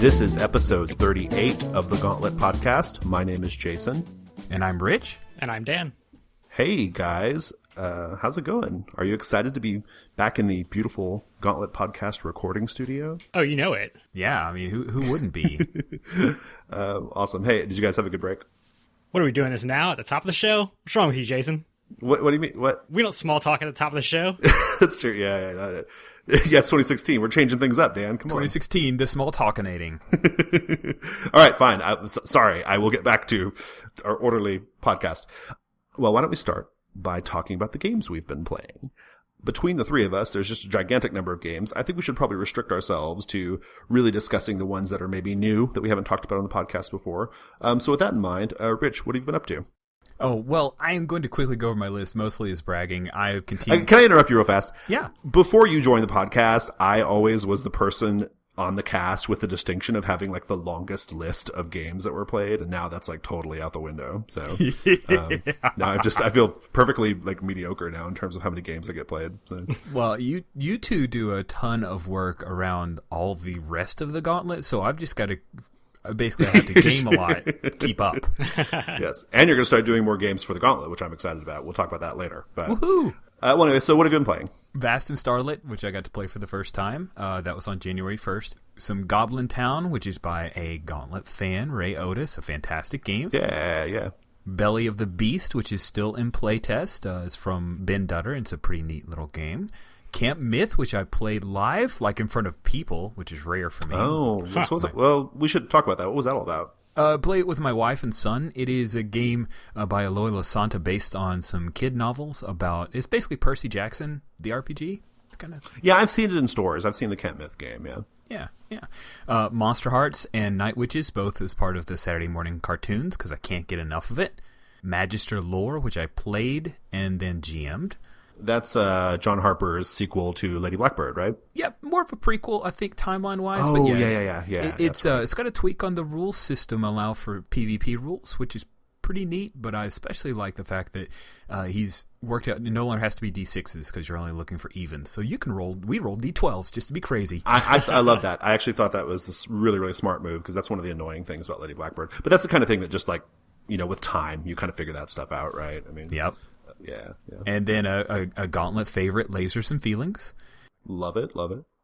This is episode 38 of the Gauntlet Podcast. My name is Jason. And I'm Rich. And I'm Dan. Hey, guys. How's it going? Are you excited to be back in the beautiful Gauntlet Podcast recording studio? Oh, you know it. Yeah, I mean, who wouldn't be? Awesome. Hey, did you guys have a good break? What are we doing this now at the top of the show? What's wrong with you, Jason? What do you mean? What? We don't small talk at the top of the show. That's true. Yeah, it's 2016. We're changing things up, Dan. Come on. 2016, the small talkinating. All right, fine. Sorry. I will get back to our orderly podcast. Well, why don't we start by talking about the games we've been playing? Between the three of us, there's just a gigantic number of games. I think we should probably restrict ourselves to really discussing the ones that are maybe new that we haven't talked about on the podcast before. So with that in mind, Rich, what have you been up to? Oh, well, I am going to quickly go over my list, mostly as bragging. I continue. Can I interrupt you real fast? Yeah. Before you joined the podcast, I always was the person on the cast with the distinction of having like the longest list of games that were played, and now that's like totally out the window. So now I feel perfectly like mediocre now in terms of how many games I get played. So. Well, you two do a ton of work around all the rest of the gauntlet, so I've just got to basically have to game a lot, keep up. Yes, and you're going to start doing more games for the gauntlet, which I'm excited about. We'll talk about that later. But woohoo! Well, anyway, so what have you been playing? Vast and Starlit, which I got to play for the first time. That was on January 1st. Some Goblin Town, which is by a Gauntlet fan, Ray Otis, a fantastic game. Yeah. Belly of the Beast, which is still in playtest, is from Ben Dutter. It's a pretty neat little game. Camp Myth, which I played live, like in front of people, which is rare for me. Oh, well, we should talk about that. What was that all about? Play it with my wife and son. It is a game by Eloy Lasanta based on some kid novels about. It's basically Percy Jackson, the RPG. Kind of. Yeah, I've seen it in stores. I've seen the Camp Myth game. Yeah. Monster Hearts and Night Witches, both as part of the Saturday morning cartoons because I can't get enough of it. Magister Lore, which I played and then GM'd. That's John Harper's sequel to Lady Blackbird, right? Yeah, more of a prequel, I think, timeline-wise. Oh, but yes, yeah. It's got a tweak on the rules system, allow for PvP rules, which is pretty neat. But I especially like the fact that he's worked out. No longer has to be D6s because you're only looking for evens. So you can roll. We rolled D12s just to be crazy. I love that. I actually thought that was this really, really smart move because that's one of the annoying things about Lady Blackbird. But that's the kind of thing that just like with time you kind of figure that stuff out, right? I mean, yep. Yeah. And then a Gauntlet favorite, Lasers and Feelings. Love it.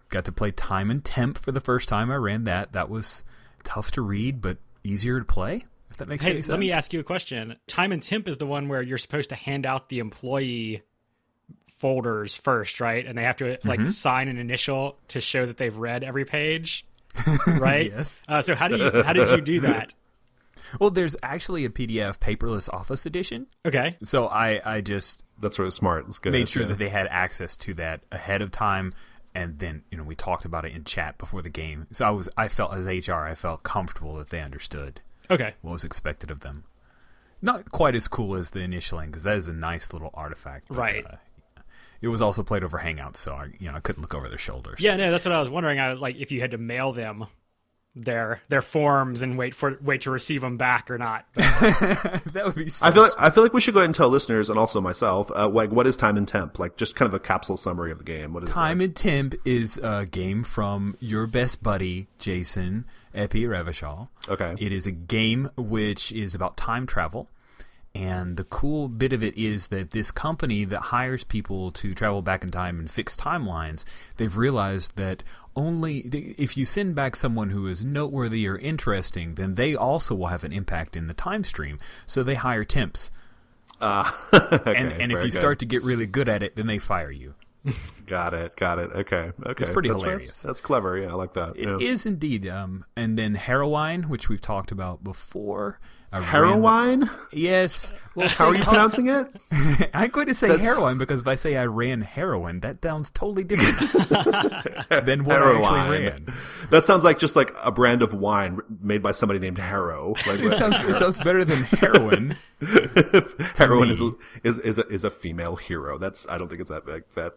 Got to play Time and Temp for the first time. I ran that. That was tough to read, but easier to play, if that makes any sense. Let me ask you a question. Time and Temp is the one where you're supposed to hand out the employee folders first, right? And they have to sign an initial to show that they've read every page, right? Yes. So how did you do that? Well, there's actually a PDF paperless Office edition. Okay. So I just that's really smart. It's good. Made sure that they had access to that ahead of time, and then we talked about it in chat before the game. So I felt as HR, I felt comfortable that they understood. Okay. What was expected of them. Not quite as cool as the initialing because that is a nice little artifact. But, right. It was also played over Hangouts, so I couldn't look over their shoulders. Yeah, no, that's what I was wondering. I was like, if you had to mail them their forms and wait to receive them back or not. That would be so I feel like we should go ahead and tell listeners and also myself what is Time and Temp, like just kind of a capsule summary of the game. What is Time and Temp is a game from your best buddy Jason Epi Revachol. Okay. It is a game which is about time travel. And the cool bit of it is that this company that hires people to travel back in time and fix timelines, they've realized that only if you send back someone who is noteworthy or interesting, then they also will have an impact in the time stream. So they hire temps. Okay, and if you start to get really good at it, then they fire you. Got it. Okay. It's pretty hilarious. That's clever. Yeah, I like that. It is indeed. And then Heroine, which we've talked about before. Heroine? Yes. Well, how are you pronouncing it? I'm going to say heroine because if I say I ran heroin, that sounds totally different than what I actually ran. That sounds like just like a brand of wine made by somebody named Harrow. Like, it sounds better than heroin. Heroin is a female hero. I don't think it's that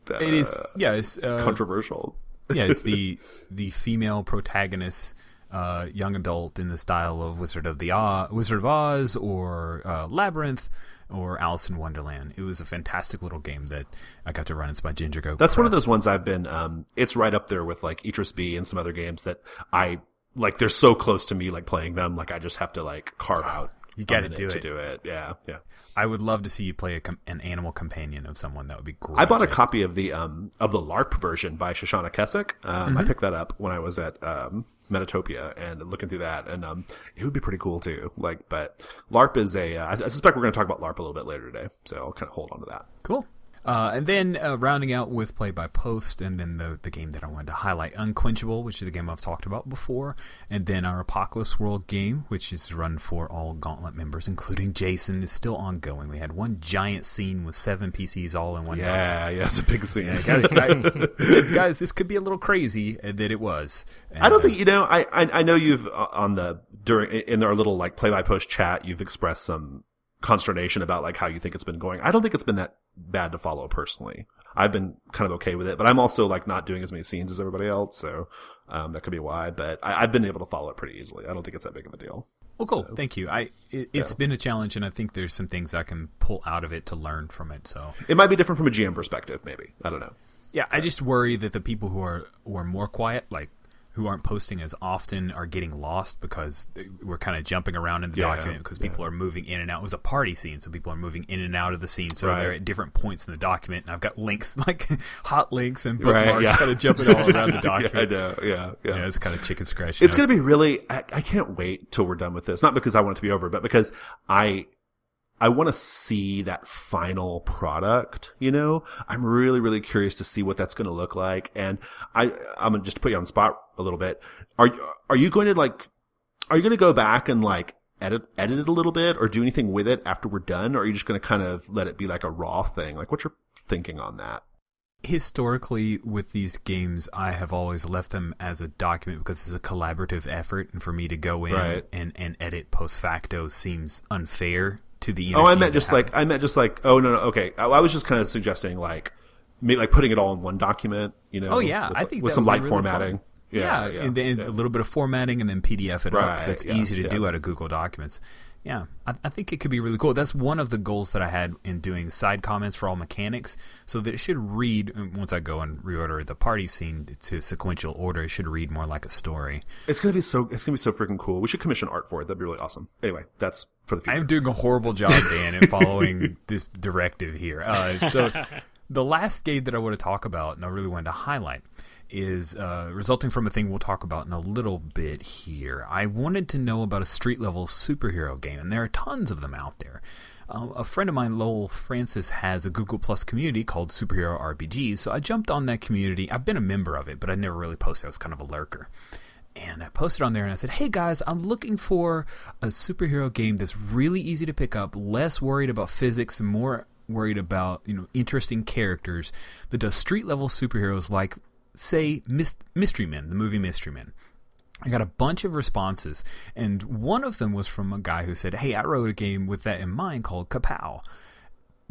it is. Yeah, it's controversial. Yeah, it's the female protagonist. Young adult in the style of Wizard of Oz or Labyrinth or Alice in Wonderland. It was a fantastic little game that I got to run. It's by Ginger Goat That's Press. one of those ones I've been it's right up there with like Idris B and some other games that I like they're so close to me, like playing them. Like I just have to like carve out. You got to do it. Yeah. I would love to see you play an animal companion of someone. That would be great. I bought a copy of the LARP version by Shoshana Keswick. I picked that up when I was at Metatopia and looking through that, and it would be pretty cool too. Like, but LARP is I suspect we're going to talk about LARP a little bit later today, so I'll kind of hold on to that. Cool. And then rounding out with Play by Post, and then the game that I wanted to highlight, Unquenchable, which is the game I've talked about before, and then our Apocalypse World game, which is run for all Gauntlet members, including Jason, is still ongoing. We had one giant scene with 7 PCs all in one day. Yeah, it's a big scene. Guys, this could be a little crazy, and that it was. And, I don't think, I know you've in our little like Play by Post chat, you've expressed some consternation about like how you think it's been going. I don't think it's been that bad to follow personally. I've been kind of okay with it, but I'm also like not doing as many scenes as everybody else, so that could be why. But I've been able to follow it pretty easily. I don't think it's that big of a deal. Well, cool. So, thank you. It's been a challenge, and I think there's some things I can pull out of it to learn from it. So it might be different from a GM perspective, maybe. I don't know. Yeah, I just worry that the people who are more quiet, like who aren't posting as often, are getting lost because we're kind of jumping around in the document because people are moving in and out. It was a party scene, so people are moving in and out of the scene. So they're at different points in the document, and I've got links, like hot links and bookmarks kind of jumping all around the document. I know, yeah. It's kind of chicken scratch. It's going to be really, I can't wait till we're done with this. Not because I want it to be over, but because I want to see that final product, I'm really, really curious to see what that's going to look like. And I'm going to just put you on the spot a little bit. Are you going to go back and like edit it a little bit or do anything with it after we're done? Or are you just going to kind of let it be like a raw thing? Like what's your thinking on that? Historically, with these games, I have always left them as a document because it's a collaborative effort. And for me to go in and edit post facto seems unfair to the I meant just like oh no okay, I was just kind of suggesting like maybe like putting it all in one document, I think with some light formatting. And then a little bit of formatting and then PDF it up, so it's easy to do out of Google Documents. I think it could be really cool. That's one of the goals that I had in doing side comments for all mechanics, so that it should read, once I go and reorder the party scene to sequential order, it should read more like a story. It's gonna be so freaking cool. We should commission art for it. That'd be really awesome. Anyway, that's for the future. I'm doing a horrible job, Dan, in following this directive here. So the last game that I want to talk about, and I really wanted to highlight, is resulting from a thing we'll talk about in a little bit here. I wanted to know about a street-level superhero game, and there are tons of them out there. A friend of mine, Lowell Francis, has a Google Plus community called Superhero RPGs, so I jumped on that community. I've been a member of it, but I never really posted. I was kind of a lurker. And I posted on there and I said, hey guys, I'm looking for a superhero game that's really easy to pick up, less worried about physics and more worried about interesting characters, that does street-level superheroes like, say, Mystery Men, the movie Mystery Men. I got a bunch of responses, and one of them was from a guy who said, hey, I wrote a game with that in mind called Kapow.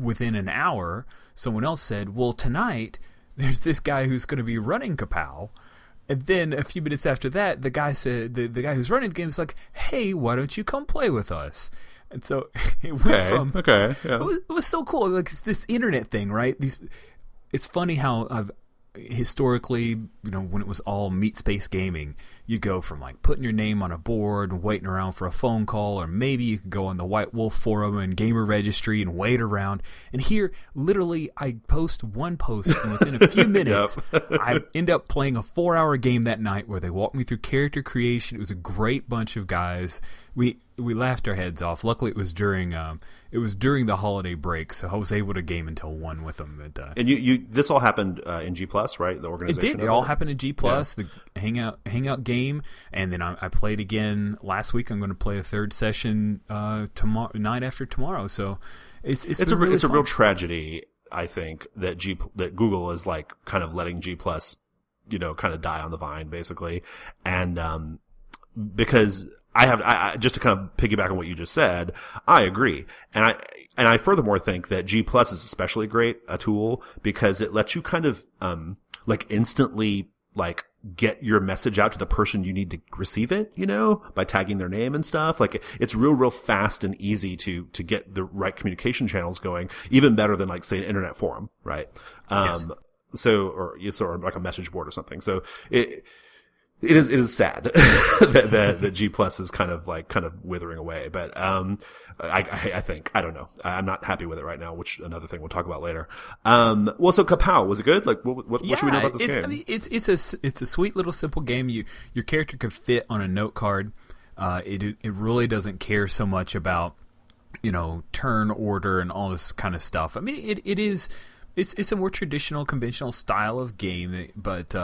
Within an hour, someone else said, well, tonight, there's this guy who's going to be running Kapow. And then a few minutes after that, the guy said, the guy who's running the game is like, hey, why don't you come play with us? And so it went from... Okay, yeah. It was so cool. Like, it's this internet thing, right? It's funny how I've... Historically, when it was all meat space gaming, you go from like putting your name on a board and waiting around for a phone call, or maybe you could go on the White Wolf forum and gamer registry and wait around. And here, literally, I post one post, and within a few minutes, I end up playing a 4-hour game that night where they walked me through character creation. It was a great bunch of guys. We laughed our heads off. Luckily, it was during the holiday break, so I was able to game until 1 with them. And you this all happened in G Plus, right? The organization. It did. It all happened in G Plus, the hangout game, and then I played again last week. I'm going to play a third session tomorrow night after tomorrow. So it's a real tragedy, I think, that Google is like kind of letting G Plus, kind of die on the vine, basically, and because. I just to kind of piggyback on what you just said, I agree. And I furthermore think that G Plus is especially a tool because it lets you kind of, like instantly, like get your message out to the person you need to receive it, by tagging their name and stuff. Like it's real fast and easy to get the right communication channels going, even better than like say an internet forum, right? Yes. Or like a message board or something. So It is sad that the G Plus is kind of withering away, but I think, I don't know, I'm not happy with it right now, which another thing we'll talk about later. Well, so Kapow, was it good? Like, what should we know about this game? I mean, it's a sweet little simple game. Your character can fit on a note card. It really doesn't care so much about, turn order and all this kind of stuff. I mean, it's a more traditional, conventional style of game, but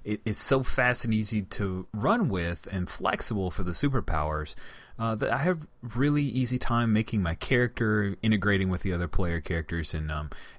it's so fast and easy to run with and flexible for the superpowers that I have really easy time making my character, integrating with the other player characters, and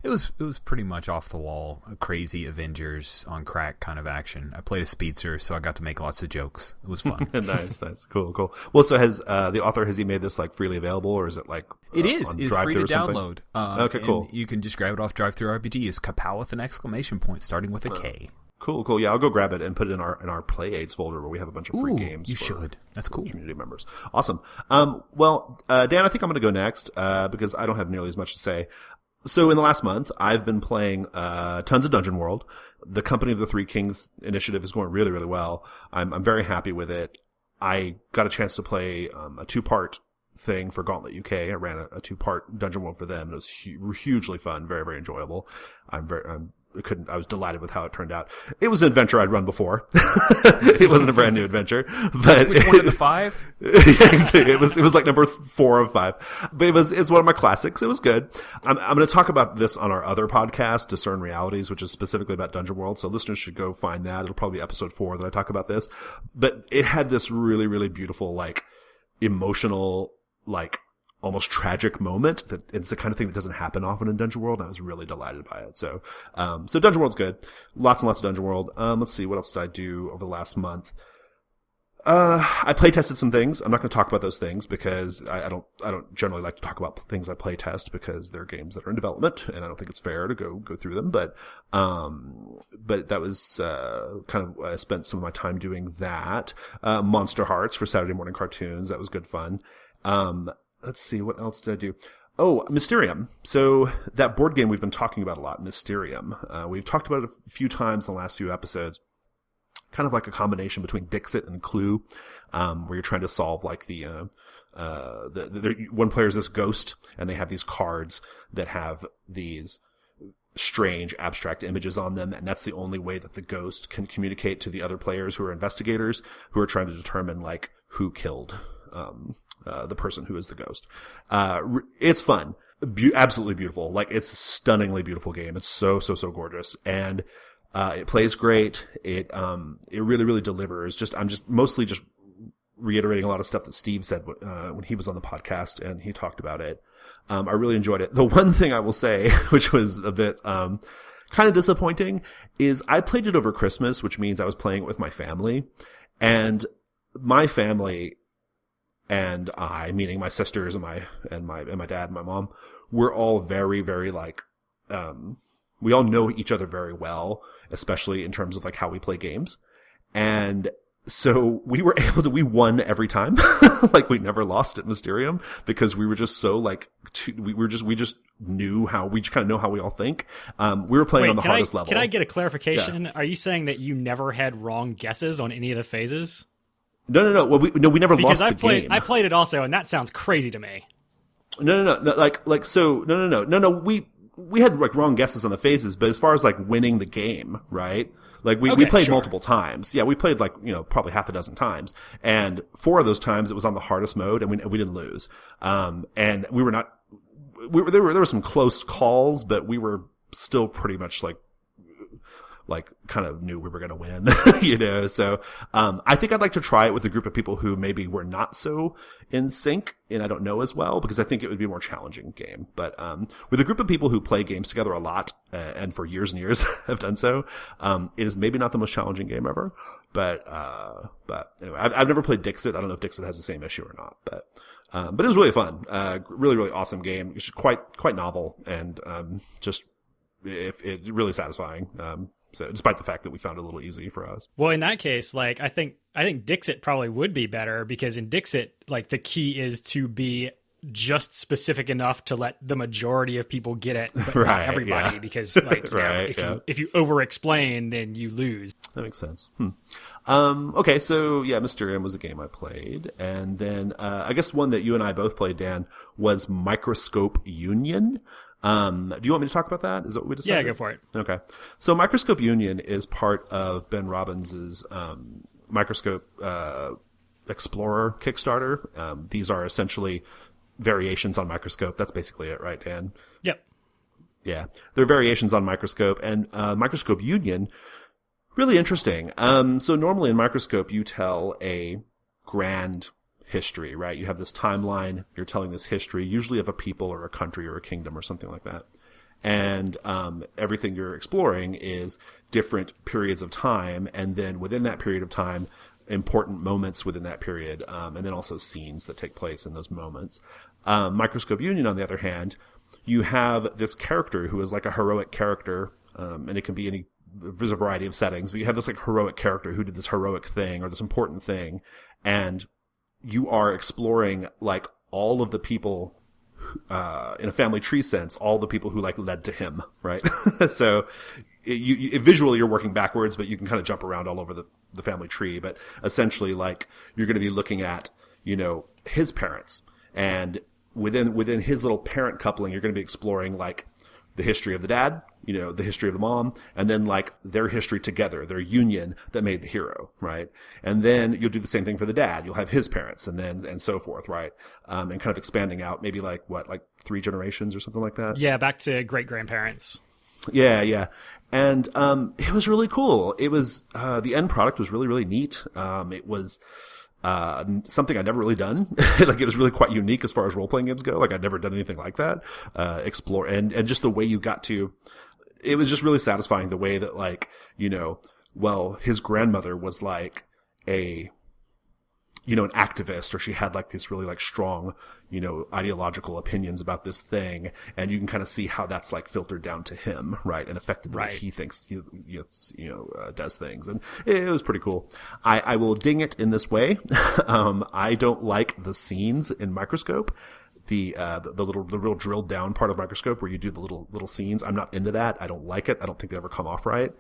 it was pretty much off the wall, a crazy Avengers on crack kind of action. I played a speedster, so I got to make lots of jokes. It was fun. Nice, cool. Well, so has has he made this like freely available, or is it like it is? It's free to download. Okay, cool. You can just grab it off Drive-Thru RPG. It's Kapow with an exclamation point starting with a K. Cool. Yeah, I'll go grab it and put it in our Play Aids folder where we have a bunch of free games. You should. That's cool. Community members. Awesome. Well, Dan, I think I'm going to go next because I don't have nearly as much to say. So in the last month, I've been playing tons of Dungeon World. The Company of the Three Kings initiative is going really, really well. I'm very happy with it. I got a chance to play a 2-part thing for Gauntlet UK. I ran a 2-part Dungeon World for them. It was hugely fun, very, very enjoyable. I was delighted with how it turned out. It was an adventure I'd run before. It wasn't a brand new adventure, but which one of the 5? It was like number 4 of 5, but it's one of my classics. It was good. I'm going to talk about this on our other podcast, Discern Realities, which is specifically about Dungeon World. So listeners should go find that. It'll probably be episode 4 that I talk about this, but it had this really, really beautiful, like emotional, like almost tragic moment that it's the kind of thing that doesn't happen often in Dungeon World. And I was really delighted by it. So Dungeon World's good. Lots and lots of Dungeon World. Let's see. What else did I do over the last month? I play tested some things. I'm not going to talk about those things because I don't generally like to talk about things I play test because they're games that are in development and I don't think it's fair to go through them. But that was, I spent some of my time doing that. Monster Hearts for Saturday morning cartoons. That was good fun. Let's see, what else did I do? Oh, Mysterium. So that board game we've been talking about a lot, Mysterium. We've talked about it a few times in the last few episodes. Kind of like a combination between Dixit and Clue, where you're trying to solve like one player is this ghost, and they have these cards that have these strange abstract images on them, and that's the only way that the ghost can communicate to the other players who are investigators who are trying to determine like who killed the person who is the ghost. It's fun. Absolutely beautiful. Like, it's a stunningly beautiful game. It's so gorgeous. And, it plays great. It really, really delivers. I'm mostly reiterating a lot of stuff that Steve said, when he was on the podcast and he talked about it. I really enjoyed it. The one thing I will say, which was a bit, kind of disappointing, is I played it over Christmas, which means I was playing it with my family, and my family and I, meaning my sisters and my dad and my mom, we're all very, very like, we all know each other very well, especially in terms of like how we play games. And so we won every time. Like, we never lost at Mysterium because we were just so like, we just knew how, we just kind of know how we all think. We were playing on the hardest level. Can I get a clarification? Yeah. Are you saying that you never had wrong guesses on any of the phases? No. Well, we never lost the game. I played it also, and that sounds crazy to me. No. No. We had like wrong guesses on the phases, but as far as like winning the game, right? Like we played multiple times. Yeah, we played like, probably half a dozen times, and 4 of those times it was on the hardest mode, and we didn't lose. And there were some close calls, but we were still pretty much like kind of knew we were going to win, So, I think I'd like to try it with a group of people who maybe were not so in sync and I don't know as well, because I think it would be a more challenging game. But, with a group of people who play games together a lot, and for years and years have done so, it is maybe not the most challenging game ever. But anyway, I've never played Dixit. I don't know if Dixit has the same issue or not, but it was really fun. Really, really awesome game. It's quite novel and, it really satisfying. So despite the fact that we found it a little easy for us. Well, in that case, like, I think Dixit probably would be better, because in Dixit, like, the key is to be, just specific enough to let the majority of people get it, but Right, not everybody, yeah. because like, Right, if you over explain, then you lose. That makes sense. Okay, so yeah, Mysterium was a game I played, and then I guess one that you and I both played, Dan, was Microscope Union. Do you want me to talk about that? Is that what we decided? Yeah, go for it. Okay. So Microscope Union is part of Ben Robbins's Microscope Explorer Kickstarter. These are essentially variations on Microscope. That's basically it, right, Dan? Yep. Yeah. They're variations on Microscope, and Microscope Union, really interesting. So normally in Microscope, you tell a grand history, right? You have this timeline, you're telling this history, usually of a people or a country or a kingdom or something like that. And everything you're exploring is different periods of time, and then within that period of time, important moments within that period, and then also scenes that take place in those moments. Microscope Union, on the other hand, you have this character who is like a heroic character, and it can be there's a variety of settings, but you have this like heroic character who did this heroic thing or this important thing, and you are exploring like all of the people, in a family tree sense, all the people who like led to him, right? So visually you're working backwards, but you can kind of jump around all over the family tree. But essentially, like, you're going to be looking at, his parents, and within his little parent coupling, you're going to be exploring like the history of the dad, the history of the mom, and then like their history together, their union that made the hero, right? And then you'll do the same thing for the dad. You'll have his parents, and so forth, right? And kind of expanding out, maybe like 3 generations or something like that. Yeah, back to great grandparents. Yeah. And it was really cool. It was the end product was really, really neat. It was something I'd never really done. Like, it was really quite unique as far as role-playing games go. Like, I'd never done anything like that. Explore, and just the way you got to, it was just really satisfying the way that, like, his grandmother was like an activist, or she had like this really like strong, ideological opinions about this thing, and you can kind of see how that's like filtered down to him, right, and affected the way he thinks, does things, and it was pretty cool. I will ding it in this way. I don't like the scenes in Microscope. The real drilled down part of Microscope where you do the little scenes. I'm not into that. I don't like it. I don't think they ever come off right.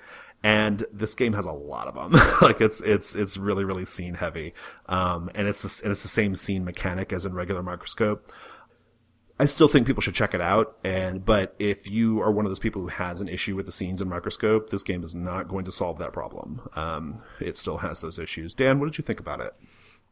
And this game has a lot of them. Like, it's really, really scene heavy. And it's the same scene mechanic as in regular Microscope. I still think people should check it out. But if you are one of those people who has an issue with the scenes in Microscope, this game is not going to solve that problem. It still has those issues. Dan, what did you think about it?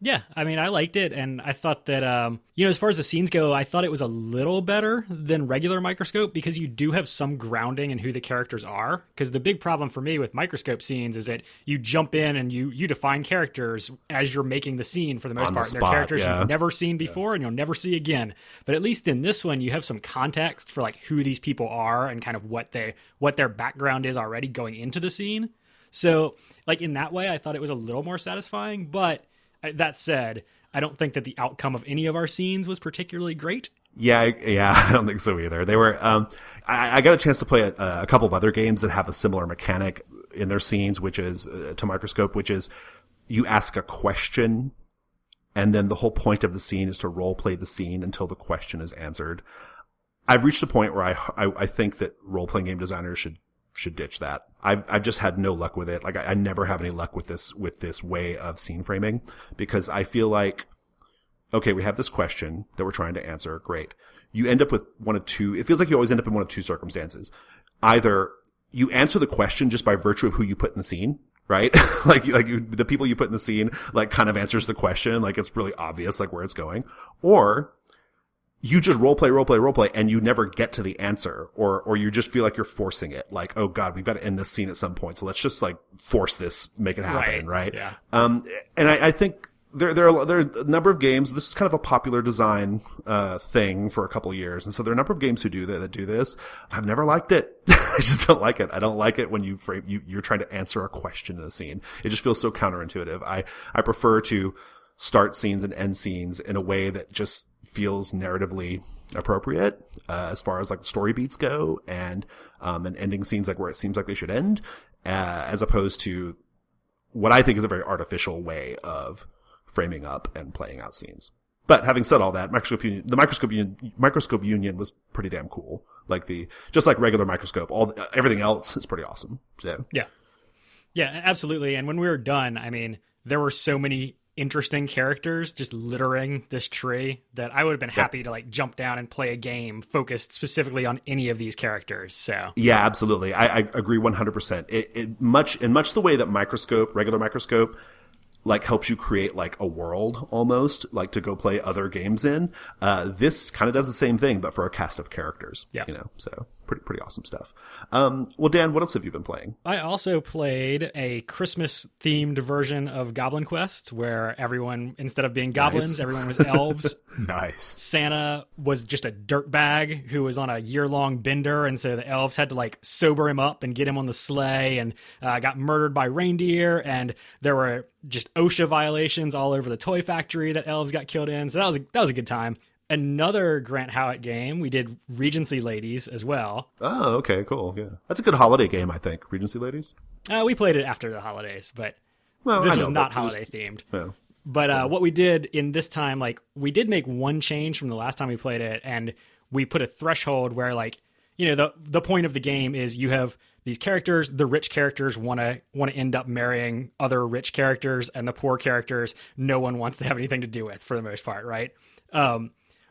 Yeah, I mean, I liked it, and I thought that, as far as the scenes go, I thought it was a little better than regular Microscope, because you do have some grounding in who the characters are. Because the big problem for me with Microscope scenes is that you jump in and you define characters as you're making the scene for the most part. And they're characters you've never seen before and you'll never see again. But at least in this one, you have some context for like who these people are and kind of what their background is already going into the scene. So, like, in that way, I thought it was a little more satisfying, but that said, I don't think that the outcome of any of our scenes was particularly great. Yeah, I don't think so either. They were, I got a chance to play a couple of other games that have a similar mechanic in their scenes, which is, to Microscope, which is you ask a question, and then the whole point of the scene is to role play the scene until the question is answered. I've reached a point where I think that role-playing game designers should ditch that. I've just had no luck with it. Like, I never have any luck with this way of scene framing, because I feel like, okay, we have this question that we're trying to answer. Great. You end up with one of two. It feels like you always end up in one of two circumstances. Either you answer the question just by virtue of who you put in the scene, right? The people you put in the scene, like, kind of answers the question. Like, it's really obvious, like, where it's going. Or you just role play, and you never get to the answer, or you just feel like you're forcing it. Like, oh God, we've got to end this scene at some point, so let's just like force this, make it happen, right? Yeah. And I think there are a number of games. This is kind of a popular design thing for a couple of years, and so there are a number of games who do that do this. I've never liked it. I just don't like it. I don't like it when you're trying to answer a question in a scene. It just feels so counterintuitive. I prefer to start scenes and end scenes in a way that just feels narratively appropriate, as far as like the story beats go, and ending scenes like where it seems like they should end, as opposed to what I think is a very artificial way of framing up and playing out scenes. But having said all that, the Microscope Union was pretty damn cool. Like just like regular Microscope, everything else is pretty awesome. So yeah, absolutely. And when we were done, I mean, there were so many interesting characters just littering this tree that I would have been happy to like jump down and play a game focused specifically on any of these characters. So yeah, absolutely, I agree 100%. In much the way that regular Microscope, like helps you create like a world almost, like to go play other games in. This kind of does the same thing, but for a cast of characters. Yeah. So pretty awesome stuff. Well, Dan, what else have you been playing? I also played a Christmas themed version of Goblin Quest where everyone, instead of being goblins, everyone was elves. Nice. Santa was just a dirtbag who was on a year-long bender, and so the elves had to like sober him up and get him on the sleigh, and got murdered by reindeer, and there were just OSHA violations all over the toy factory that elves got killed in. So that was a good time. Another Grant Howitt game, we did Regency Ladies as well. Oh, okay, cool. Yeah, that's a good holiday game, I think. Regency Ladies. We played it after the holidays, but this was not holiday themed. Yeah. But what we did in this time, like we did make one change from the last time we played it, and we put a threshold where, like, the point of the game is you have these characters. The rich characters want to end up marrying other rich characters, and the poor characters no one wants to have anything to do with for the most part, right?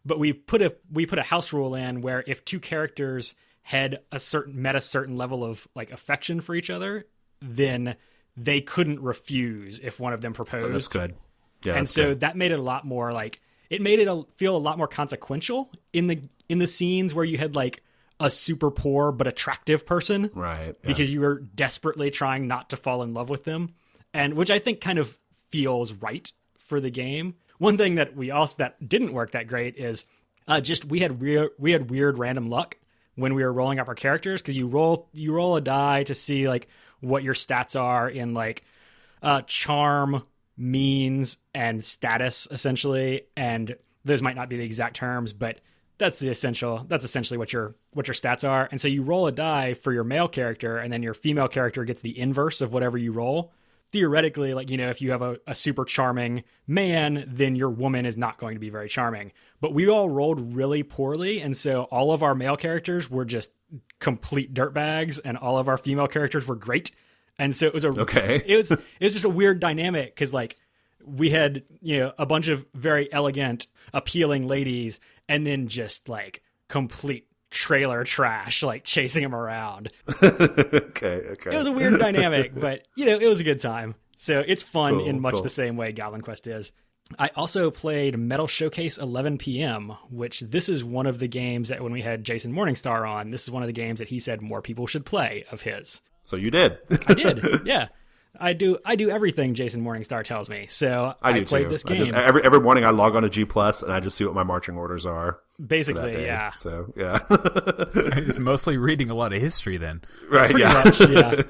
But we put a house rule in where if two characters had met a certain level of like affection for each other, then they couldn't refuse if one of them proposed. Oh, that's good. Yeah, and so that made it a lot more like feel a lot more consequential in the scenes where you had like a super poor but attractive person, right? Yeah. Because you were desperately trying not to fall in love with them, and which I think kind of feels right for the game. One thing that that didn't work that great is we had weird random luck when we were rolling up our characters, because you roll a die to see like what your stats are in like charm, means, and status essentially, and those might not be the exact terms, but that's essentially what your stats are. And so you roll a die for your male character, and then your female character gets the inverse of whatever you roll. Theoretically, like, if you have a super charming man, then your woman is not going to be very charming. But we all rolled really poorly, and so all of our male characters were just complete dirtbags, and all of our female characters were great. And so it was it was just a weird dynamic, because like we had a bunch of very elegant, appealing ladies, and then just like complete trailer trash, like chasing him around. Okay. It was a weird dynamic, but it was a good time. So it's fun in much the same way Goblin Quest is. I also played Metal Showcase 11 PM, which this is one of the games that when we had Jason Morningstar on, this is one of the games that he said more people should play of his. So you did. I did, yeah. I do everything Jason Morningstar tells me. So I played this game. Every morning I log on to G Plus and I just see what my marching orders are. Basically, yeah. So yeah. It's mostly reading a lot of history then. Right, pretty yeah. much, yeah.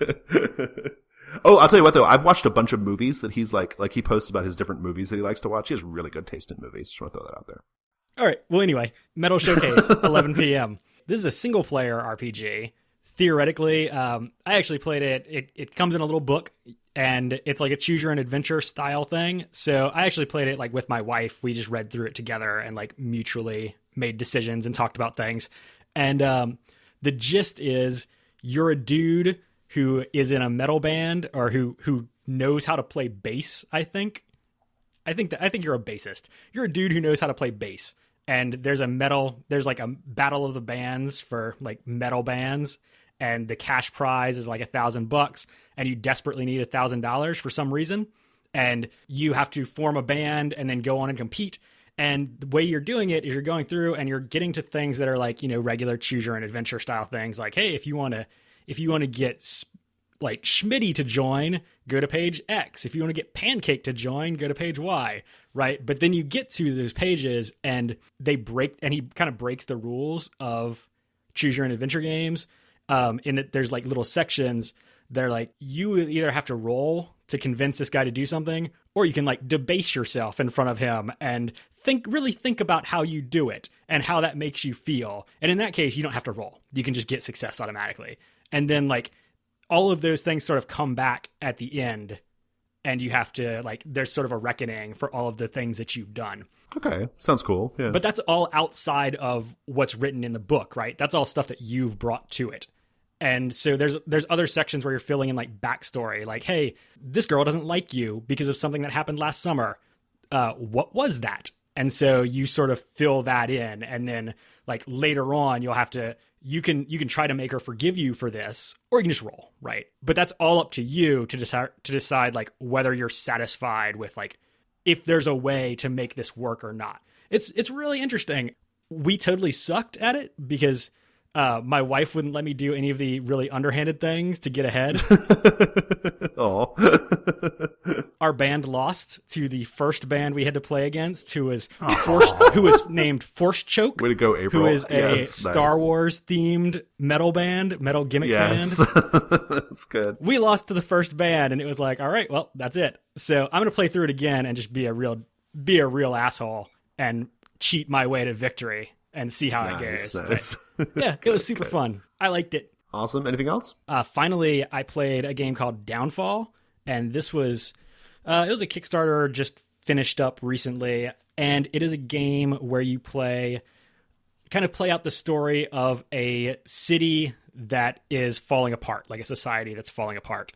Oh, I'll tell you what though, I've watched a bunch of movies that he's like he posts about his different movies that he likes to watch. He has really good taste in movies. Just want to throw that out there. All right. Well, anyway, Metal Showcase 11 PM. This is a single player RPG. Theoretically, I actually played it. It comes in a little book, and it's like a choose your own adventure style thing. So I actually played it like with my wife. We just read through it together and like mutually made decisions and talked about things. And the gist is you're a dude who is in a metal band, or who knows how to play bass. I think you're a bassist. You're a dude who knows how to play bass. And there's like a battle of the bands for like metal bands. And the cash prize is like $1,000, and you desperately need $1,000 for some reason. And you have to form a band and then go on and compete. And the way you're doing it is you're going through and you're getting to things that are like, regular choose your own adventure style things. Like, hey, if you want to get like Schmitty to join, go to page X. If you want to get Pancake to join, go to page Y, right? But then you get to those pages and he kind of breaks the rules of choose your own adventure games. In that there's like little sections. They're like, you either have to roll to convince this guy to do something, or you can like debase yourself in front of him and really think about how you do it and how that makes you feel. And in that case, you don't have to roll. You can just get success automatically. And then like all of those things sort of come back at the end and you have to, like, there's sort of a reckoning for all of the things that you've done. Okay, sounds cool. Yeah. But that's all outside of what's written in the book, right? That's all stuff that you've brought to it. And so there's other sections where you're filling in like backstory, like, hey, this girl doesn't like you because of something that happened last summer. What was that? And so you sort of fill that in, and then like later on you'll have to, you can try to make her forgive you for this, or you can just roll, right? But that's all up to you to decide like whether you're satisfied with, like, if there's a way to make this work or not. It's really interesting. We totally sucked at it because my wife wouldn't let me do any of the really underhanded things to get ahead. Oh. Our band lost to the first band we had to play against, who was named Force Choke. Way to go, April. Who is a Star Wars themed metal gimmick band. That's good. We lost to the first band, and it was like, all right, well, that's it. So I'm gonna play through it again and just be a real asshole and cheat my way to victory and see how it goes. Nice. Yeah, it was super fun. I liked it. Awesome. Anything else? Finally, I played a game called Downfall, and this was it was a Kickstarter just finished up recently, and it is a game where you play out the story of a city that is falling apart, like a society that's falling apart.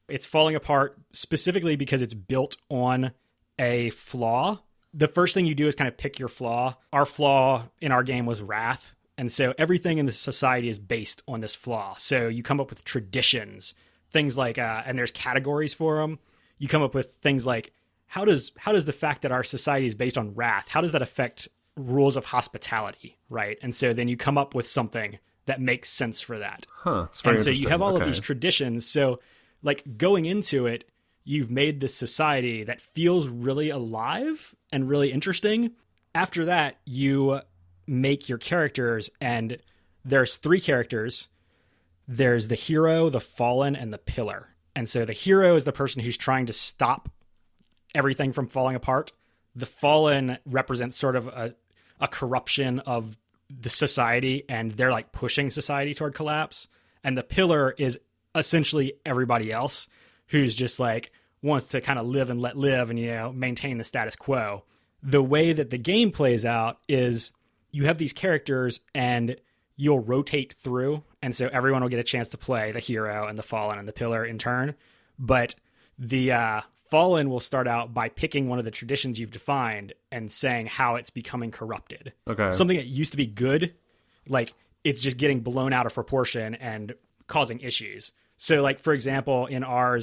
It's falling apart specifically because it's built on a flaw. The first thing you do is kind of pick your flaw. Our flaw in our game was wrath. And so everything in the society is based on this flaw. So you come up with traditions, things like, and there's categories for them. You come up with things like, how does the fact that our society is based on wrath, how does that affect rules of hospitality, right? And so then you come up with something that makes sense for that. It's very and so you have all of Okay. these traditions. So like going into it, you've made this society that feels really alive and really interesting. After that, you make your characters, and there's 3 characters. There's the hero, the fallen, and the pillar. And so the hero is the person who's trying to stop everything from falling apart. The fallen represents sort of a corruption of the society, and they're like pushing society toward collapse. And the pillar is essentially everybody else who's just like wants to kind of live and let live and, you know, maintain the status quo. The way that the game plays out is you have these characters and you'll rotate through. And so everyone will get a chance to play the hero and the fallen and the pillar in turn. But the fallen will start out by picking one of the traditions you've defined and saying how it's becoming corrupted. Okay. Something that used to be good, like it's just getting blown out of proportion and causing issues. So like, for example, in our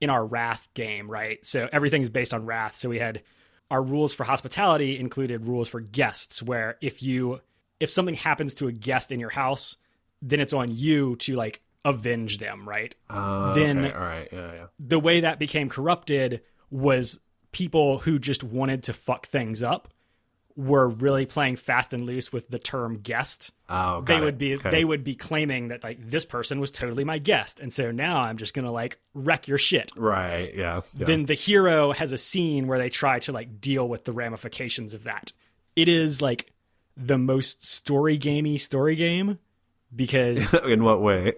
Wrath game, right? So everything's based on Wrath. So we had our rules for hospitality included rules for guests, where if something happens to a guest in your house, then it's on you to like avenge them, right? Then okay. All right. Yeah. the way that became corrupted was people who just wanted to fuck things up were really playing fast and loose with the term guest. Oh, They would be claiming that like this person was totally my guest, and so now I'm just gonna like wreck your shit. Right. Yeah. Then the hero has a scene where they try to like deal with the ramifications of that. It is like the most story game because In what way?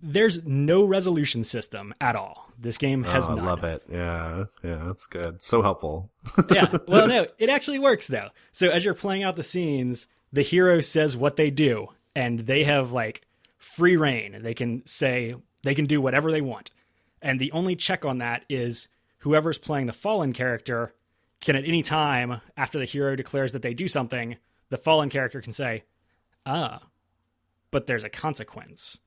there's no resolution system at all. This game has none. I love it. Yeah. That's good. So helpful. Yeah. Well, no, it actually works though. So as you're playing out the scenes, the hero says what they do, and they have like free reign. They can do whatever they want. And the only check on that is whoever's playing the fallen character can at any time after the hero declares that they do something, the fallen character can say, but there's a consequence,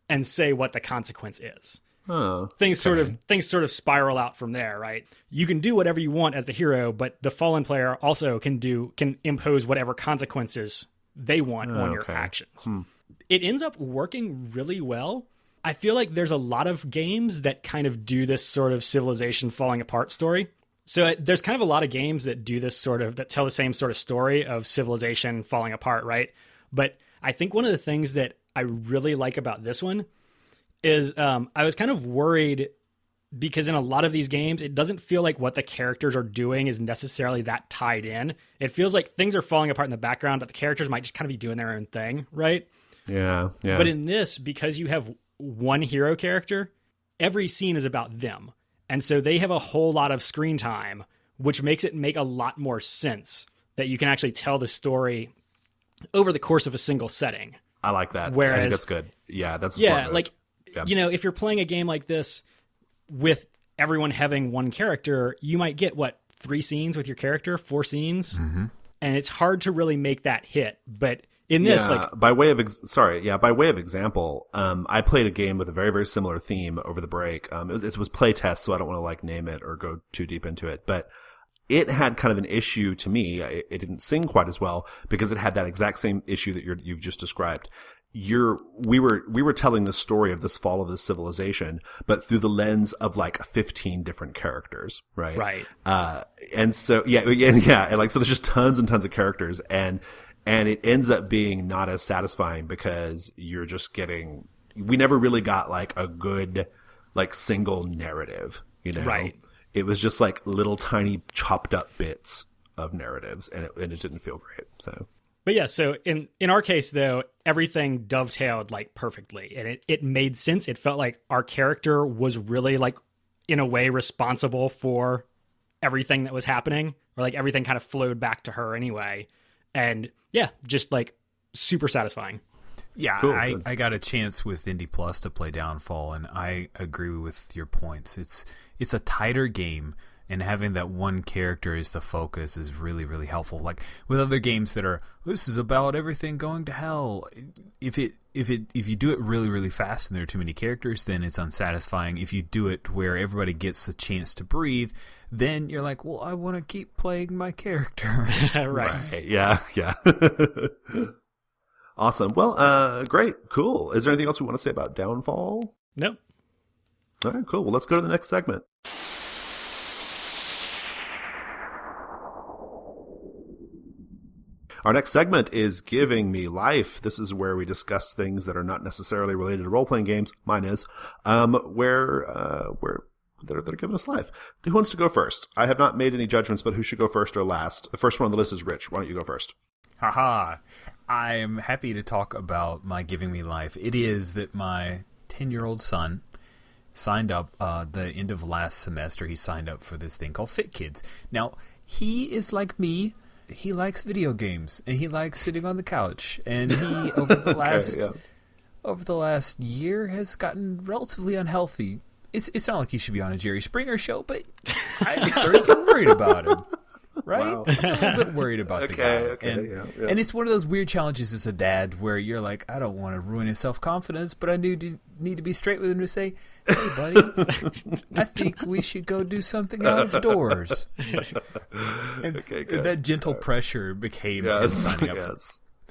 and say what the consequence is. Oh, Things sort of spiral out from there, right? You can do whatever you want as the hero, but the fallen player also can impose whatever consequences they want on your actions. It ends up working really well. I feel like there's a lot of games that kind of do this sort of civilization falling apart story. So there's kind of a lot of games that do this that tell the same sort of story of civilization falling apart, right? But I think one of the things that I really like about this one is I was kind of worried because in a lot of these games, it doesn't feel like what the characters are doing is necessarily that tied in. It feels like things are falling apart in the background, but the characters might just kind of be doing their own thing, right? Yeah. But in this, because you have one hero character, every scene is about them. And so they have a whole lot of screen time, which makes it make a lot more sense that you can actually tell the story over the course of a single setting. I like that. Whereas, I think that's good. Yeah, that's a smart move. like, if you're playing a game like this with everyone having one character, you might get, 3 scenes with your character, 4 scenes? Mm-hmm. And it's hard to really make that hit. But in this, by way of example, I played a game with a very, very similar theme over the break. It was playtest, so I don't want to name it or go too deep into it, but it had kind of an issue to me. It didn't sing quite as well because it had that exact same issue that you've just described. We were telling the story of this fall of this civilization, but through the lens of 15 different characters, right? Right. And so, and so there's just tons and tons of characters, and it ends up being not as satisfying because you're just we never really got a good, single narrative, Right. It was just little tiny chopped up bits of narratives, and it didn't feel great. So, but yeah, so in our case though, everything dovetailed perfectly, and it made sense. It felt like our character was really in a way responsible for everything that was happening, or everything kind of flowed back to her anyway, and yeah, just super satisfying. Yeah, cool. I got a chance with Indie Plus to play Downfall, and I agree with your points. It's a tighter game, and having that one character as the focus is really, really helpful. With other games that are, this is about everything going to hell. If you do it really, really fast and there are too many characters, then it's unsatisfying. If you do it where everybody gets a chance to breathe, then you're like, well, I want to keep playing my character. Right. Yeah. Awesome. Well, great. Cool. Is there anything else we want to say about Downfall? Nope. All right, cool. Well, let's go to the next segment. Our next segment is Giving Me Life. This is where we discuss things that are not necessarily related to role-playing games. Mine is, where they're giving us life. Who wants to go first? I have not made any judgments, but who should go first or last? The first one on the list is Rich. Why don't you go first? Haha. I am happy to talk about my Giving Me Life. It is that my 10-year-old son signed up the end of last semester. He signed up for this thing called Fit Kids. Now, he is like me. He likes video games, and he likes sitting on the couch. And he, over the last year, has gotten relatively unhealthy. It's not like he should be on a Jerry Springer show, but I started getting worried about him. Right? Wow. I'm a little bit worried about the guy. And it's one of those weird challenges as a dad where you're like, I don't want to ruin his self-confidence, but I need to be straight with him to say, hey, buddy, I think we should go do something out of doors. And that gentle pressure became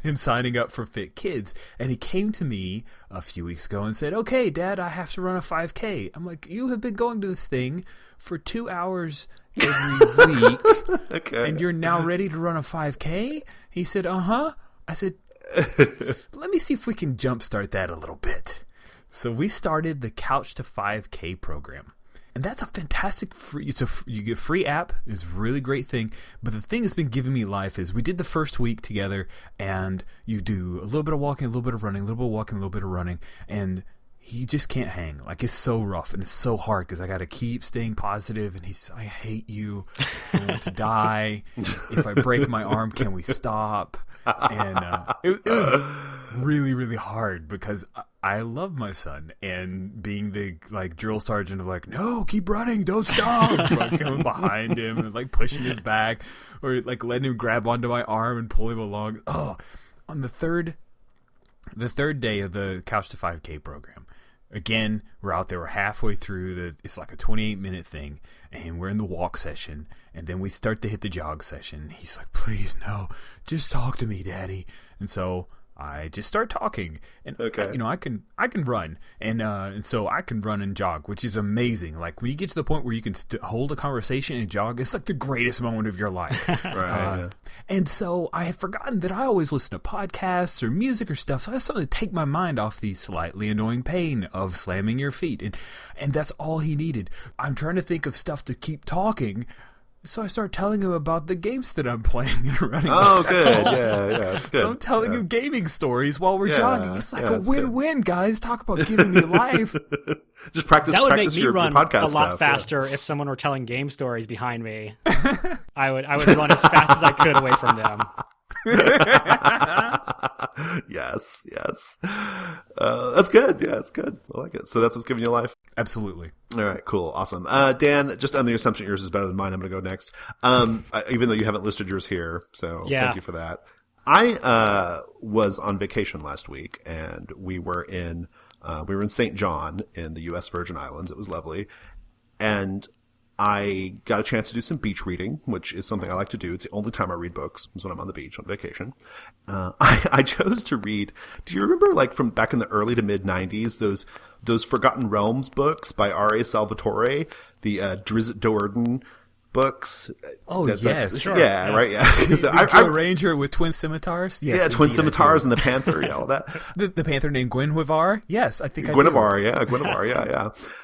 him signing up for Fit Kids. And he came to me a few weeks ago and said, okay, Dad, I have to run a 5K. I'm like, you have been going to this thing for 2 hours every week, and you're now ready to run a 5K? He said, uh-huh. I said, let me see if we can jumpstart that a little bit. So we started the Couch to 5K program. And that's a fantastic you get free app. It's a really great thing. But the thing that's been giving me life is we did the first week together, and you do a little bit of walking, a little bit of running, a little bit of walking, a little bit of running, and he just can't hang. It's so rough and it's so hard because I got to keep staying positive. And he's, I hate you. I want to die. If I break my arm, can we stop? And it was really, really hard because I love my son, and being the drill sergeant of no, keep running, don't stop. Coming behind him and pushing his back, or letting him grab onto my arm and pull him along. Oh, on the third day of the Couch to 5K program. Again, we're out there. We're halfway through. It's like a 28-minute thing, and we're in the walk session, and then we start to hit the jog session. He's like, please, no, just talk to me, Daddy. And so I just start talking, and I can run, and so I can run and jog, which is amazing. When you get to the point where you can hold a conversation and jog, it's the greatest moment of your life. Right. And so I have forgotten that I always listen to podcasts or music or stuff, so I started to take my mind off the slightly annoying pain of slamming your feet, and that's all he needed. I'm trying to think of stuff to keep talking, So I start telling him about the games that I'm playing and running. Oh, good. Yeah, that's good. So I'm telling him gaming stories while we're jogging. It's like a win-win, guys. Talk about giving me life. Just practice. That would practice make me your run podcast a lot stuff, faster if someone were telling game stories behind me. I would run as fast as I could away from them. Yes. That's good. Yeah, that's good. I like it. So that's what's giving you life. Absolutely. All right, cool, awesome. Dan, just on the assumption yours is better than mine, I'm going to go next. Even though you haven't listed yours here, so thank you for that. I was on vacation last week, and we were in St. John in the U.S. Virgin Islands. It was lovely, and I got a chance to do some beach reading, which is something I like to do. It's the only time I read books is when I'm on the beach on vacation. I chose to read. Do you remember, like, from back in the early to mid '90s, those Forgotten Realms books by R.A. Salvatore, the Drizzt Do'Urden books? Oh, yes, sure. Yeah, right. Yeah, so I Ranger with twin scimitars. Yes, yeah, twin scimitars and the panther. Yeah, all that. the panther named Guinevere. Yes, I think Guinevere. Yeah.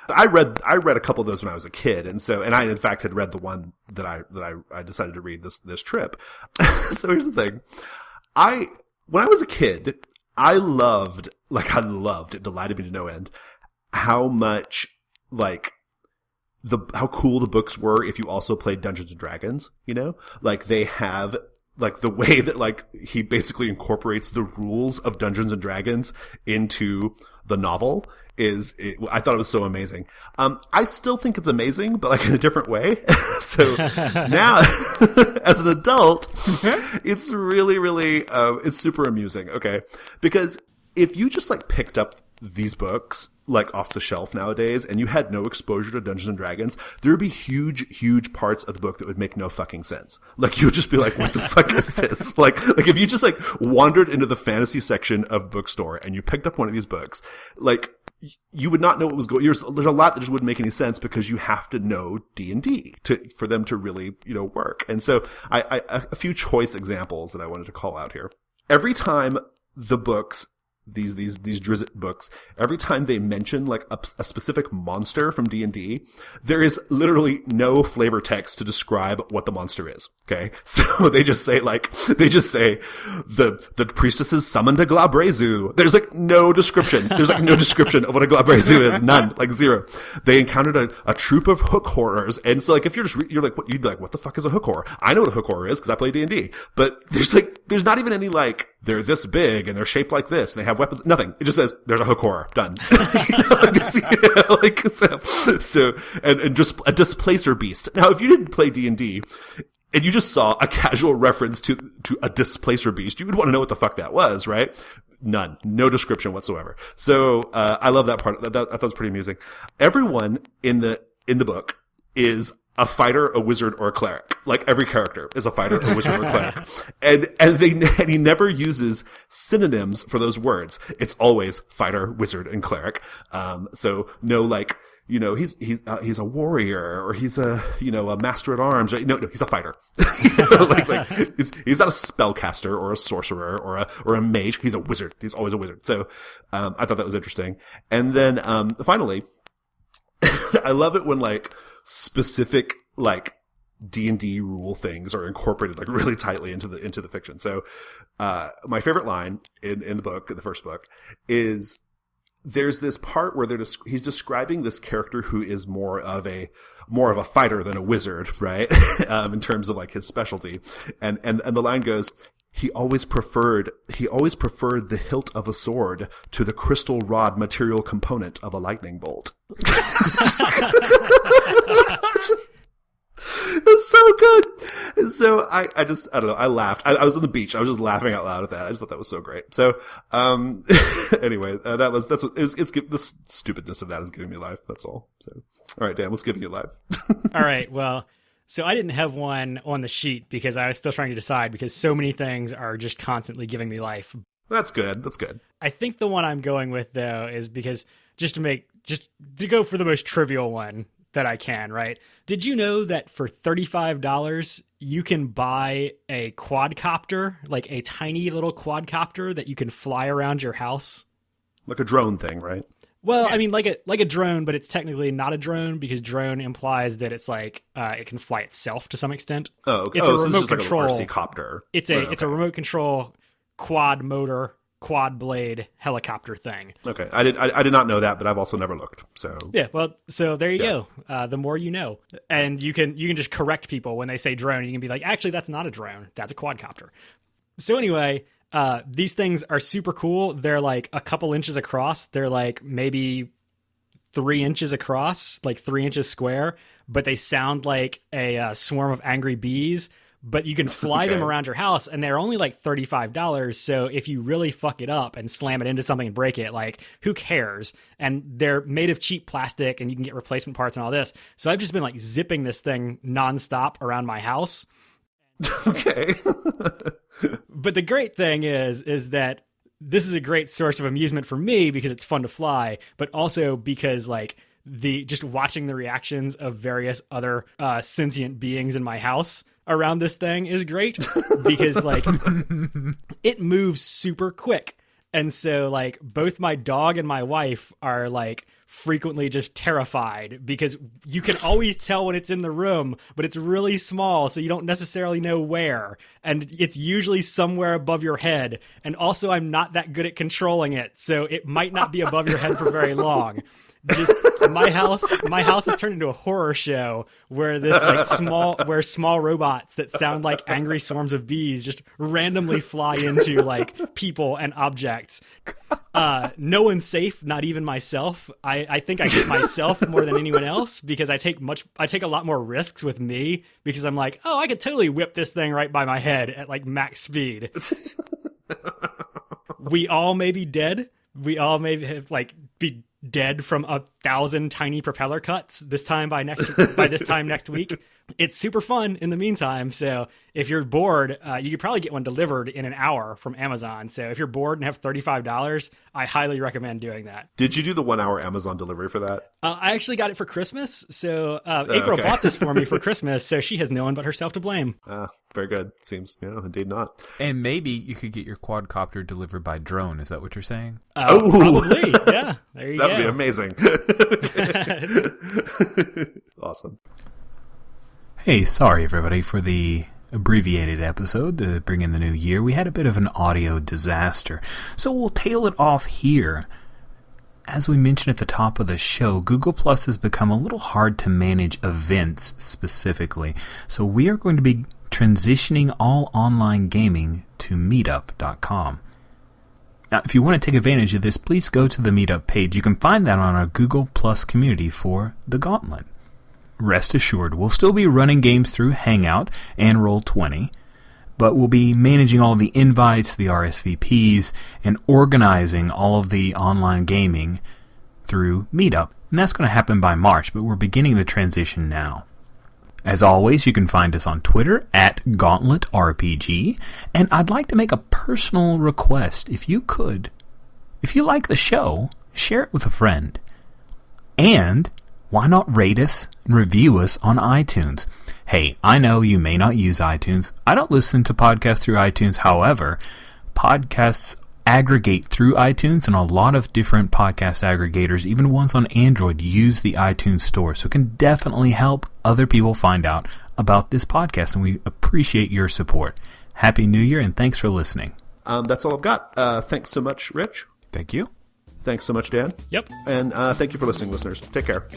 I read a couple of those when I was a kid, and I in fact had read the one that I decided to read this trip. So here's the thing. When I was a kid, I loved, it delighted me to no end, how much, like, how cool the books were if you also played Dungeons and Dragons, you know? Like, they have, like, the way that, like, he basically incorporates the rules of Dungeons and Dragons into the novel I thought it was so amazing. I still think it's amazing, but like in a different way. So now, as an adult, it's really, really, it's super amusing. Okay. Because if you just like picked up these books like off the shelf nowadays and you had no exposure to Dungeons and Dragons, there would be huge parts of the book that would make no fucking sense. Like you would just be like, what the fuck is this? Like if you just like wandered into the fantasy section of the bookstore and you picked up one of these books, like you would not know what was going. There's a lot that just wouldn't make any sense because you have to know D&D for them to really, work. And so a few choice examples that I wanted to call out here. Every time the books, these Drizzt books, every time they mention like a specific monster from D&D, there is literally no flavor text to describe what the monster is. Okay. So they just say the priestesses summoned a Glabrezu. There's like no description. There's like no description of what a Glabrezu is. None. Like zero. They encountered a troop of hook horrors. And so like if you're just, you're like, you'd be like, what the fuck is a hook horror? I know what a hook horror is because I play D&D. But there's not even any like, they're this big and they're shaped like this and they have weapons. Nothing. It just says there's a hook horror. Done. And just a displacer beast. Now, if you didn't play D&D and you just saw a casual reference to a displacer beast, you would want to know what the fuck that was, right? None. No description whatsoever. So, I love that part. I thought it was pretty amusing. Everyone in the book is a fighter, a wizard, or a cleric. Like every character is a fighter, a wizard, or a cleric. And he never uses synonyms for those words. It's always fighter, wizard, and cleric. So no like, he's a warrior or he's a master at arms. Right? No, he's a fighter. He's not a spellcaster or a sorcerer or a mage. He's a wizard. He's always a wizard. So, I thought that was interesting. And then, finally, I love it when like specific like D&D rule things are incorporated like really tightly into the fiction. So, my favorite line in the book, the first book, is there's this part where he's describing this character who is more of a fighter than a wizard, right? In terms of like his specialty. And the line goes, he always preferred the hilt of a sword to the crystal rod material component of a lightning bolt. It's so good. And so I don't know. I laughed. I was on the beach. I was just laughing out loud at that. I just thought that was so great. So, anyway, this stupidness of that is giving me life. That's all. So, all right, Dan, what's giving you life? All right. Well, so I didn't have one on the sheet because I was still trying to decide because so many things are just constantly giving me life. That's good. I think the one I'm going with though is because just to go for the most trivial one that I can, right? Did you know that for $35 you can buy a quad-copter, like a tiny little quad-copter that you can fly around your house? Like a drone thing, right? Well, I mean, like a drone, but it's technically not a drone because drone implies that it's like it can fly itself to some extent. Oh, okay. It's So a remote this is control. Like an RC copter. It's a remote control quad motor, quad blade helicopter thing. Okay, I did not know that, but I've also never looked. So yeah, well, so there you go. The more you know, and you can just correct people when they say drone. You can be like, actually, that's not a drone. That's a quadcopter. So anyway. These things are super cool. They're like a couple inches across. They're like maybe 3 inches across, like 3 inches square, but they sound like a swarm of angry bees. But you can fly them around your house, and they're only like $35. So if you really fuck it up and slam it into something and break it, like, who cares? And they're made of cheap plastic, and you can get replacement parts and all this. So I've just been like zipping this thing nonstop around my house. Okay. But the great thing is that this is a great source of amusement for me because it's fun to fly, but also because like just watching the reactions of various other sentient beings in my house around this thing is great because like it moves super quick. And so like both my dog and my wife are like frequently just terrified because you can always tell when it's in the room, but it's really small, so you don't necessarily know where. And it's usually somewhere above your head. And also, I'm not that good at controlling it, so it might not be above your head for very long. Just my house has turned into a horror show where small robots that sound like angry swarms of bees just randomly fly into like people and objects. No one's safe, not even myself. I think I get myself more than anyone else because I take a lot more risks with me because I'm like, oh, I could totally whip this thing right by my head at like max speed. We all may be dead. We all may have be dead from 1,000 tiny propeller cuts by this time next week. It's super fun in the meantime. So if you're bored, you could probably get one delivered in an hour from Amazon. So if you're bored and have $35, I highly recommend doing that. Did you do the 1 hour Amazon delivery for that? I actually got it for Christmas. So April bought this for me for Christmas. So she has no one but herself to blame. Very good. Seems, indeed not. And maybe you could get your quadcopter delivered by drone. Is that what you're saying? Probably. Yeah. There you go. That'd be amazing. Awesome. Hey, sorry everybody for the abbreviated episode to bring in the new year. We had a bit of an audio disaster, so we'll tail it off here. As we mentioned at the top of the show, Google Plus has become a little hard to manage events specifically, so we are going to be transitioning all online gaming to meetup.com. Now, if you want to take advantage of this, please go to the Meetup page. You can find that on our Google Plus community for the Gauntlet. Rest assured, we'll still be running games through Hangout and Roll20, but we'll be managing all the invites, the RSVPs, and organizing all of the online gaming through Meetup. And that's going to happen by March, but we're beginning the transition now. As always, you can find us on Twitter at GauntletRPG, and I'd like to make a personal request. If you like the show, share it with a friend. And why not rate us and review us on iTunes? Hey, I know you may not use iTunes. I don't listen to podcasts through iTunes. However, podcasts aggregate through iTunes, and a lot of different podcast aggregators, even ones on Android, use the iTunes store. So it can definitely help other people find out about this podcast, and we appreciate your support. Happy New Year, and thanks for listening. That's all I've got. Thanks so much, Rich. Thank you. Thanks so much, Dan. Yep. And thank you for listening, listeners. Take care.